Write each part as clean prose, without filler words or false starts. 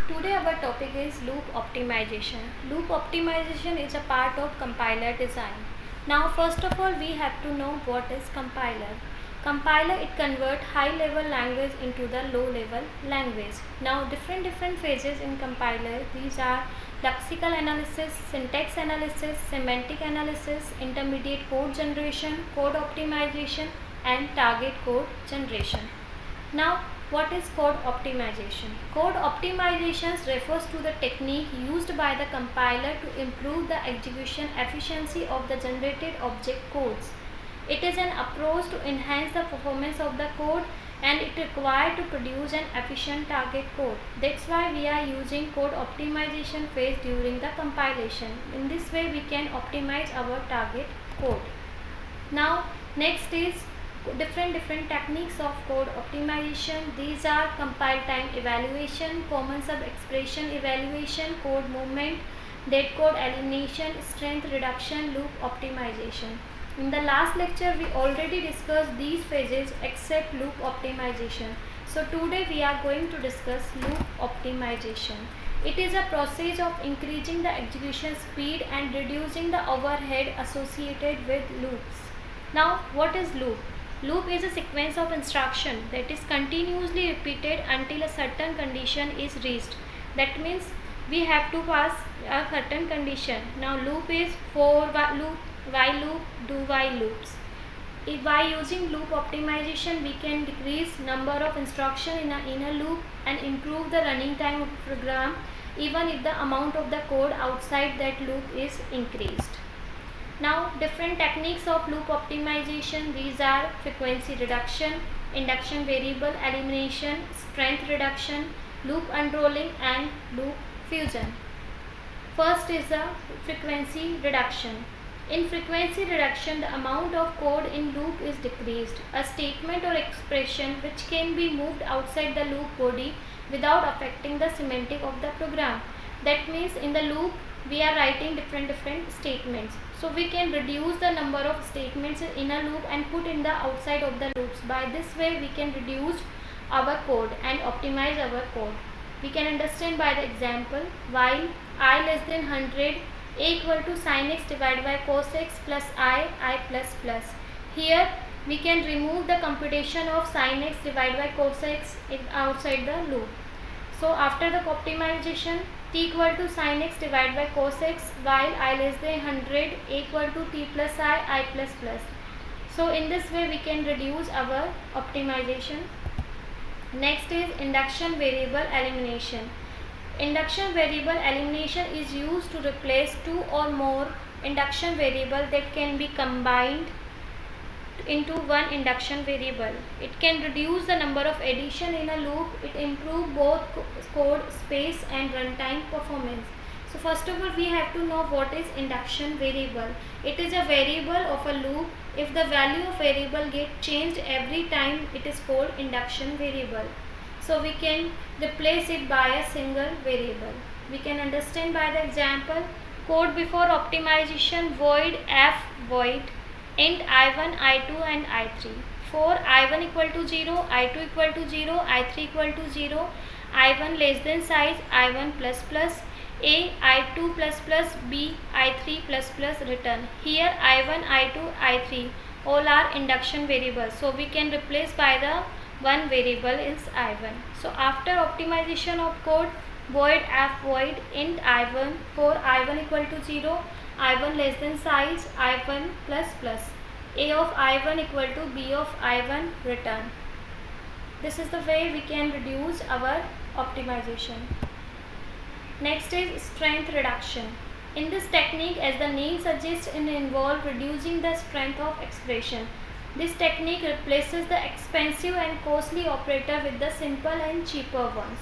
Today our topic is loop optimization. Loop optimization is a part of compiler design. Now first of all we have to know what is compiler. Compiler it convert high level language into the low level language. Now different phases in compiler. These are lexical analysis, syntax analysis, semantic analysis, intermediate code generation, code optimization and target code generation. Now, what is code optimization? Code optimization refers to the technique used by the compiler to improve the execution efficiency of the generated object codes. It is an approach to enhance the performance of the code and it required to produce an efficient target code. That's why we are using code optimization phase during the compilation. In this way we can optimize our target code. Now next is different techniques of code optimization. These are compile time evaluation, common sub expression evaluation, code movement, dead code elimination, strength reduction, loop optimization. In the last lecture we already discussed these phases except loop optimization. So today we are going to discuss loop optimization. It is a process of increasing the execution speed and reducing the overhead associated with loops. Now what is loop? Loop is a sequence of instruction that is continuously repeated until a certain condition is reached. That means we have to pass a certain condition. Now loop is for loop, while loop, do while loops. If by using loop optimization we can decrease number of instruction in a loop and improve the running time of the program even if the amount of the code outside that loop is increased. Now different techniques of loop optimization. These are frequency reduction, induction variable elimination, strength reduction, loop unrolling and loop fusion. First is the frequency reduction. In frequency reduction the amount of code in loop is decreased. A statement or expression which can be moved outside the loop body without affecting the semantic of the program. That means in the loop we are writing different statements. So we can reduce the number of statements in a loop and put in the outside of the loops. By this way we can reduce our code and optimize our code. We can understand by the example. While I less than 100, a equal to sin x divided by cos x plus I plus plus. Here we can remove the computation of sin x divided by cos x outside the loop. So after the optimization, t equal to sin x divided by cos x while I less than 100, a equal to t plus I plus plus. So in this way we can reduce our optimization. Next is induction variable elimination. Induction variable elimination is used to replace two or more induction variable that can be combined into one induction variable. It can reduce the number of addition in a loop. It improves both code space and runtime performance. So first of all we have to know what is induction variable. It is a variable of a loop. If the value of variable get changed every time, it is called induction variable. So we can replace it by a single variable. We can understand by the example. Code before optimization void f void int I1, I2 and I3. For I1 equal to 0, I2 equal to 0, I3 equal to 0, I1 less than size, I1 plus plus, A, I2 plus plus, B, I3 plus plus return. Here I1, I2, I3 all are induction variables. So we can replace by the one variable is I1. So after optimization of code, void f void int I1 for I1 equal to 0, I1 less than size, I1 plus plus, A of I1 equal to B of I1 return. This is the way we can reduce our optimization. Next is strength reduction. In this technique, as the name suggests, it involves reducing the strength of expression. This technique replaces the expensive and costly operator with the simple and cheaper ones.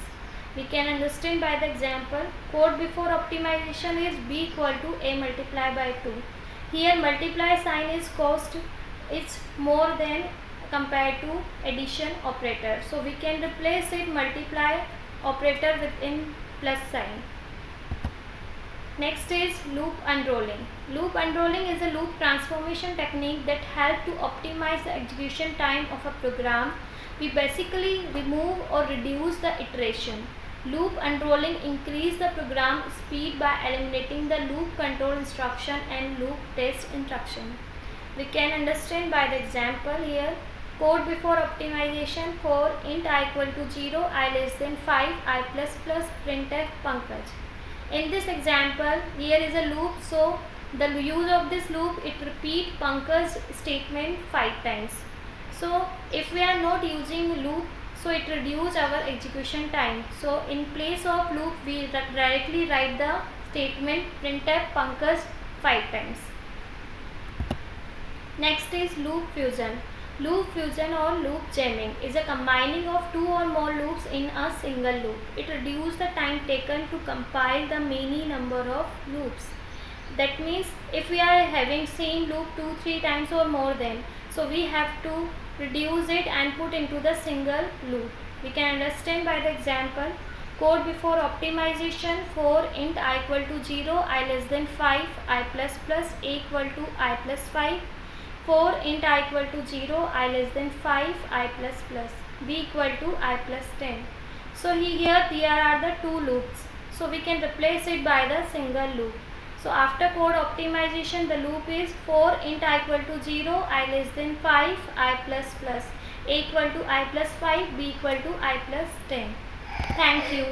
We can understand by the example. Code before optimization is b equal to a multiplied by 2. Here multiply sign is cost, it's more than compared to addition operator. So we can replace it multiply operator within plus sign. Next is loop unrolling. Loop unrolling is a loop transformation technique that helps to optimize the execution time of a program. We basically remove or reduce the iteration. Loop unrolling increase the program speed by eliminating the loop control instruction and loop test instruction. We can understand by the example here. Code before optimization for int I equal to 0, I less than 5, I plus plus printf Pankaj. In this example, here is a loop, so the use of this loop, it repeat Pankaj statement 5 times. So if we are not using loop, so it reduce our execution time. So in place of loop, we directly write the statement printf Pankaj 5 times. Next is loop fusion. Loop fusion or loop jamming is a combining of two or more loops in a single loop. It reduces the time taken to compile the many number of loops. That means if we are having same loop 2-3 times or more than, so we have to reduce it and put into the single loop. We can understand by the example. Code before optimization for int I equal to 0, I less than 5, I plus plus, a equal to I plus 5. For int I equal to 0, I less than 5, I plus plus, b equal to I plus 10. So here there are the two loops. So we can replace it by the single loop. So after code optimization, the loop is for int I equal to 0, I less than 5, I plus plus, a equal to I plus 5, b equal to I plus 10. Thank you.